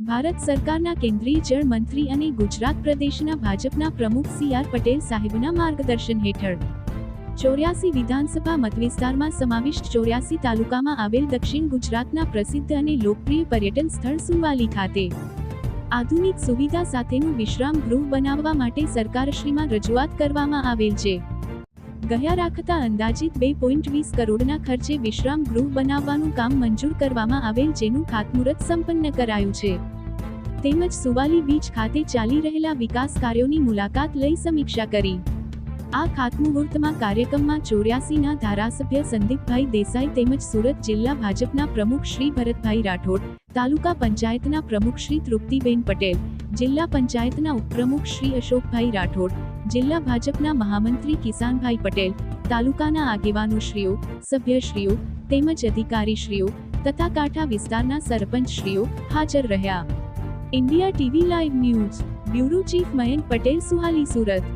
ભારત સરકારના કેન્દ્રીય જળ મંત્રી અને ગુજરાત પ્રદેશના ભાજપના પ્રમુખ સી.આર. પટેલ સાહેબના માર્ગદર્શન હેઠળ 84 વિધાનસભા મતવિસ્તારમાં સમાવિષ્ટ 84 તાલુકામાં આવેલ દક્ષિણ ગુજરાતના પ્રસિદ્ધ અને લોકપ્રિય પર્યટન સ્થળ સુવાલી ખાતે આધુનિક સુવિધા સાથેનું વિશ્રામ ગૃહ બનાવવા માટે સરકારશ્રીમાં રજૂઆત કરવામાં આવેલ છે. ગયા રાખતા અંદાજિત 2.20 કરોડના ખર્ચે વિશ્રામ ગૃહ બનાવવાનું કામ મંજૂર કરવામાં આવેલ, જેનું ખાતમુહૂર્ત સંપન્ન કરાયું છે. તેમજ સુવાલી બીચ ખાતે ચાલી રહેલા વિકાસ કાર્યોની મુલાકાત લઈ સમીક્ષા કરી. આ ખાતમુહૂર્તમાં કાર્યક્રમમાં 84ના ધારાસભ્ય સંદીપભાઈ દેસાઈ તેમજ સુરત જિલ્લા ભાજપના પ્રમુખ શ્રી ભરતભાઈ રાઠોડ, તાલુકા પંચાયતના પ્રમુખ શ્રી તૃપ્તિબેન પટેલ, જિલ્લા પંચાયતના ઉપપ્રમુખ શ્રી અશોકભાઈ રાઠોડ, જિલ્લા ભાજપના મહામંત્રી કિસાનભાઈ પટેલ, તાલુકાના આગેવાનોશ્રીઓ, સભ્યશ્રીઓ તેમજ અધિકારીશ્રીઓ તથા કાંઠા વિસ્તારના સરપંચશ્રીઓ હાજર રહ્યા. India TV live news bureau chief Mayank Patel, Suhali, Surat.